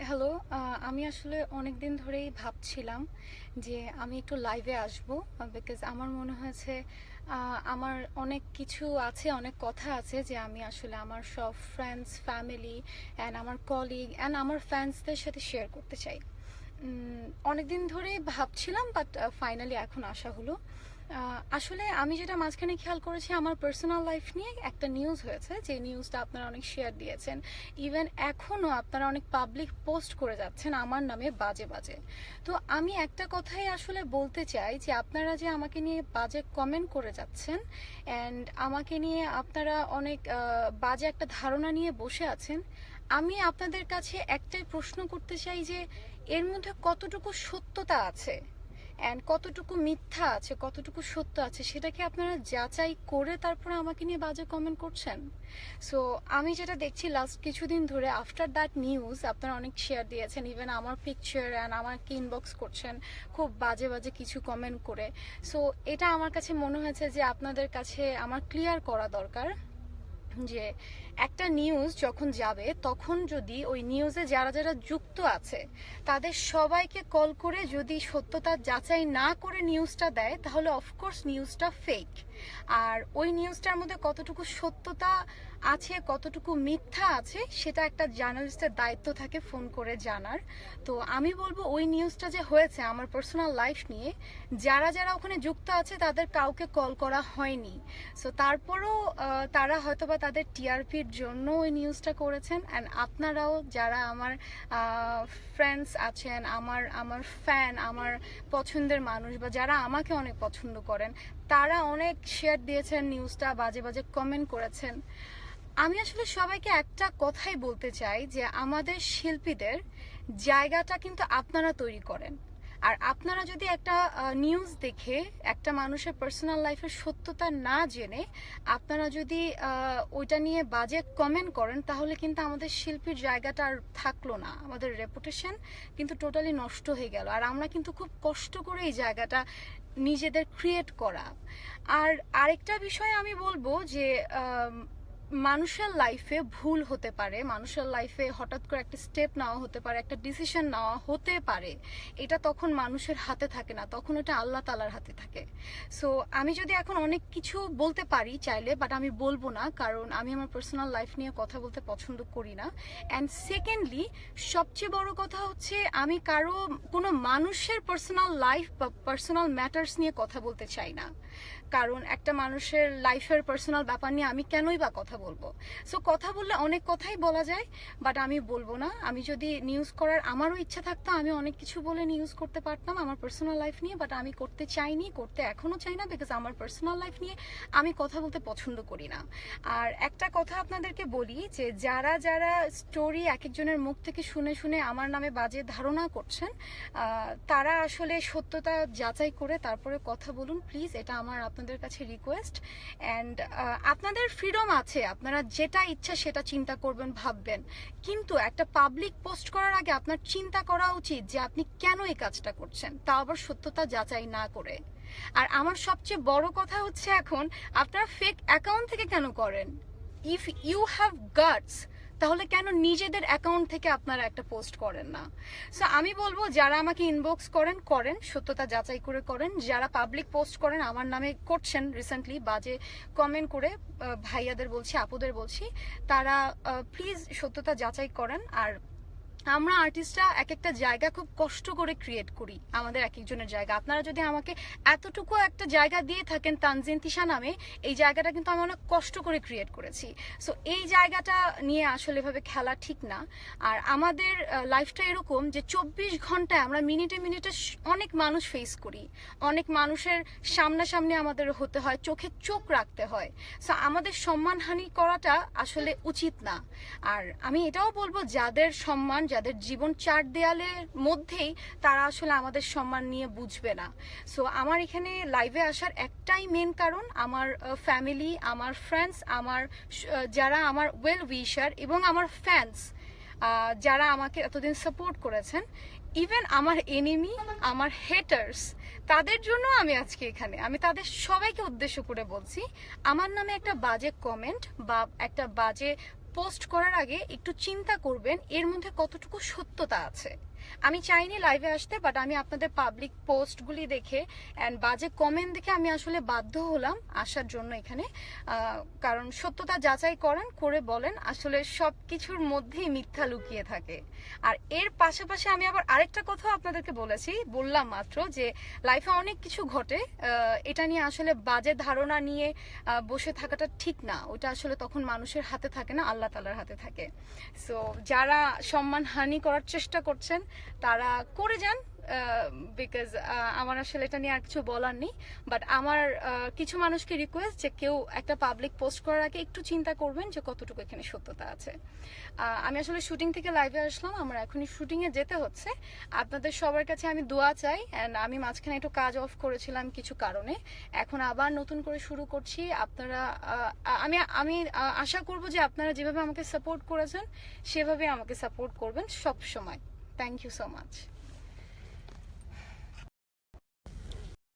Hello. আমি আসলে অনেক দিন ধরেই ভাবছিলাম যে আমি একটু লাইভে আসবো, বিকজ আমার মনে হয়েছে আমার অনেক কিছু আছে, অনেক কথা আছে যে আমি আসলে আমার সব ফ্রেন্ডস, ফ্যামিলি অ্যান্ড আমার কলিগ অ্যান্ড আমার ফ্যান্সদের সাথে শেয়ার করতে চাই। অনেক দিন ধরেই ভাবছিলাম, বাট ফাইনালি এখন আসা হলো। আসলে আমি যেটা মাঝখানে খেয়াল করেছি, আমার পার্সোনাল লাইফ নিয়ে একটা নিউজ হয়েছে, যে নিউজটা আপনারা অনেক শেয়ার দিয়েছেন। ইভেন এখনও আপনারা অনেক পাবলিক পোস্ট করে যাচ্ছেন আমার নামে বাজে বাজে। তো আমি একটা কথাই আসলে বলতে চাই যে আপনারা যে আমাকে নিয়ে বাজে কমেন্ট করে যাচ্ছেন অ্যান্ড আমাকে নিয়ে আপনারা অনেক বাজে একটা ধারণা নিয়ে বসে আছেন, আমি আপনাদের কাছে একটাই প্রশ্ন করতে চাই যে এর মধ্যে কতটুকু সত্যতা আছে অ্যান্ড কতটুকু মিথ্যা আছে, কতটুকু সত্য আছে, সেটা কি আপনারা যাচাই করে তারপরে আমাকে নিয়ে বাজে কমেন্ট করছেন? সো আমি যেটা দেখছি লাস্ট কিছুদিন ধরে, আফটার দ্যাট নিউজ আপনারা অনেক শেয়ার দিয়েছেন, ইভেন আমার পিকচার অ্যান্ড আমাকে ইনবক্স করছেন খুব বাজে বাজে কিছু কমেন্ট করে। সো এটা আমার কাছে মনে হয়েছে যে আপনাদের কাছে আমার ক্লিয়ার করা দরকার যে একটা নিউজ যখন যাবে তখন যদি ওই নিউজে যারা যারা যুক্ত আছে তাদের সবাইকে কল করে যদি সত্যতা যাচাই না করে নিউজটা দেয়, তাহলে অফকোর্স নিউজটা ফেক। আর ওই নিউজটার মধ্যে কতটুকু সত্যতা আছে, কতটুকু মিথ্যা আছে, সেটা একটা জার্নালিস্টের দায়িত্ব থাকে ফোন করে জানার। তো আমি বলবো ওই নিউজটা যে হয়েছে আমার পার্সোনাল লাইফ নিয়ে, যারা যারা ওখানে যুক্ত আছে তাদের কাউকে কল করা হয়নি। সো তারপরও তারা হয়তোবা তাদের টিআরপির জন্য ওই নিউজটা করেছেন। অ্যান্ড আপনারাও যারা আমার ফ্রেন্ডস আছেন, আমার আমার ফ্যান, আমার পছন্দের মানুষ, বা যারা আমাকে অনেক পছন্দ করেন, তারা অনেক শেয়ার দিয়েছেন নিউজটা, বাজে বাজে কমেন্ট করেছেন। আমি আসলে সবাইকে একটা কথাই বলতে চাই যে আমাদের শিল্পীদের জায়গাটা কিন্তু আপনারা তৈরি করেন। আর আপনারা যদি একটা নিউজ দেখে একটা মানুষের পার্সোনাল লাইফের সত্যতা না জেনে আপনারা যদি ওইটা নিয়ে বাজে কমেন্ট করেন, তাহলে কিন্তু আমাদের শিল্পীর জায়গাটা আর থাকলো না, আমাদের রেপুটেশন কিন্তু টোটালি নষ্ট হয়ে গেল। আর আমরা কিন্তু খুব কষ্ট করে এই জায়গাটা নিজেদের ক্রিয়েট করা। আর আরেকটা বিষয় আমি বলবো যে মানুষের লাইফে ভুল হতে পারে, মানুষের লাইফে হঠাৎ করে একটা স্টেপ নেওয়া হতে পারে, একটা ডিসিশন নেওয়া হতে পারে। এটা তখন মানুষের হাতে থাকে না, তখন ওটা আল্লাহ তাআলার হাতে থাকে। সো আমি যদি এখন অনেক কিছু বলতে পারি চাইলে, বাট আমি বলবো না, কারণ আমি আমার পার্সোনাল লাইফ নিয়ে কথা বলতে পছন্দ করি না। অ্যান্ড সেকেন্ডলি, সবচেয়ে বড় কথা হচ্ছে আমি কারো কোনো মানুষের পার্সোনাল লাইফ বা পার্সোনাল ম্যাটার্স নিয়ে কথা বলতে চাই না। কারণ একটা মানুষের লাইফের পার্সোনাল ব্যাপার নিয়ে আমি কেনই বা কথা বলবো? সো কথা বললে অনেক কথাই বলা যায়, বাট আমি বলবো না। আমি যদি নিউজ করার আমারও ইচ্ছা থাকতো, আমি অনেক কিছু বলে নিউজ করতে পারতাম আমার পার্সোনাল লাইফ নিয়ে, বাট আমি করতে চাইনি, করতে এখনো চাই না, বিকজ আমার পার্সোনাল লাইফ নিয়ে আমি কথা বলতে পছন্দ করি না। আর একটা কথা আপনাদেরকে বলি যে যারা যারা স্টোরি এক একজনের মুখ থেকে শুনে শুনে আমার নামে বাজে ধারণা করছেন, তারা আসলে সত্যতা যাচাই করে তারপরে কথা বলুন প্লিজ, এটা আমার আপনাদের কাছে রিকোয়েস্ট। অ্যান্ড আপনাদের ফ্রিডম আছে, আপনারা যেটা ইচ্ছা সেটা চিন্তা করবেন, ভাববেন, কিন্তু একটা পাবলিক পোস্ট করার আগে আপনার চিন্তা করা উচিত যে আপনি কেন এই কাজটা করছেন, তা আবার সত্যতা যাচাই না করে। আর আমার সবচেয়ে বড় কথা হচ্ছে, এখন আপনারা ফেক অ্যাকাউন্ট থেকে কেন করেন? ইফ ইউ হ্যাভ গাটস, তাহলে কেন নিজেদের অ্যাকাউন্ট থেকে আপনারা একটা পোস্ট করেন না? সো আমি বলবো যারা আমাকে ইনবক্স করেন করেন, সত্যতা যাচাই করে করেন। যারা পাবলিক পোস্ট করেন আমার নামে, করছেন রিসেন্টলি বাজে কমেন্ট করে, ভাইয়াদের বলছি, আপুদের বলছি, তারা প্লিজ সত্যতা যাচাই করেন। আর আমরা আর্টিস্টরা এক একটা জায়গা খুব কষ্ট করে ক্রিয়েট করি, আমাদের এক একজনের জায়গা। আপনারা যদি আমাকে এতটুকু একটা জায়গা দিয়ে থাকেন তানজিন তিশা নামে, এই জায়গাটা কিন্তু আমি অনেক কষ্ট করে ক্রিয়েট করেছি। সো এই জায়গাটা নিয়ে আসলে এভাবে খেলা ঠিক না। আর আমাদের লাইফটা এরকম যে 24 ঘন্টায় আমরা মিনিটে মিনিটে অনেক মানুষ ফেস করি, অনেক মানুষের সামনাসামনি আমাদের হতে হয়, চোখে চোখ রাখতে হয়। সো আমাদের সম্মানহানি করাটা আসলে উচিত না। আর আমি এটাও বলবো, যাদের সম্মান, যাদের জীবন চার দেয়ালের মধ্যেই, তারা আসলে আমাদের সম্মান নিয়ে বুঝবে না। সো আমার এখানে লাইভে আসার একটাই মেন কারণ, আমার ফ্যামিলি, আমার ফ্রেন্ডস, আমার যারা আমার ওয়েল উইশার এবং আমার ফ্যান্স, যারা আমাকে এতদিন সাপোর্ট করেছেন, ইভেন আমার এনিমি, আমার হেটার্স, তাদের জন্য আমি আজকে এখানে। আমি তাদের সবাইকে উদ্দেশ্য করে বলছি, আমার নামে একটা বাজে কমেন্ট বা একটা বাজে পোস্ট করার আগে একটু চিন্তা করবেন এর মধ্যে কতটুকু সত্যতা আছে। আমি চাইনি লাইভে আসতে, বাট আমি আপনাদের পাবলিক পোস্টগুলি দেখে অ্যান্ড বাজে কমেন্ট দেখে আমি আসলে বাধ্য হলাম আসার জন্য এখানে। কারণ সত্যতা যাচাই করেন, করে বলেন আসলে সব কিছুর মধ্যেই মিথ্যা লুকিয়ে থাকে। আর এর পাশাপাশি আমি আবার আরেকটা কথা আপনাদেরকে বললাম মাত্র যে লাইফে অনেক কিছু ঘটে, এটা নিয়ে আসলে বাজে ধারণা নিয়ে বসে থাকাটা ঠিক না। ওইটা আসলে তখন মানুষের হাতে থাকে না, আল্লাহ তাআলার হাতে থাকে। সো যারা সম্মানহানি করার চেষ্টা করছেন তারা করে যান, বিকজ আমার আসলে এটা নিয়ে আর কিছু বলার নেই। বাট আমার কিছু মানুষকে রিকোয়েস্ট যে কেউ একটা পাবলিক পোস্ট করার আগে একটু চিন্তা করবেন যে কতটুকু এখানে সত্যতা আছে। আমি আসলে শুটিং থেকে লাইভে আসলাম, আমার এখনই শুটিংয়ে যেতে হচ্ছে। আপনাদের সবার কাছে আমি দোয়া চাই, অ্যান্ড আমি মাঝখানে একটু কাজ অফ করেছিলাম কিছু কারণে, এখন আবার নতুন করে শুরু করছি। আপনারা আমি আশা করব যে আপনারা যেভাবে আমাকে সাপোর্ট করেছেন সেভাবে আমাকে সাপোর্ট করবেন সব সময়। Thank you so much.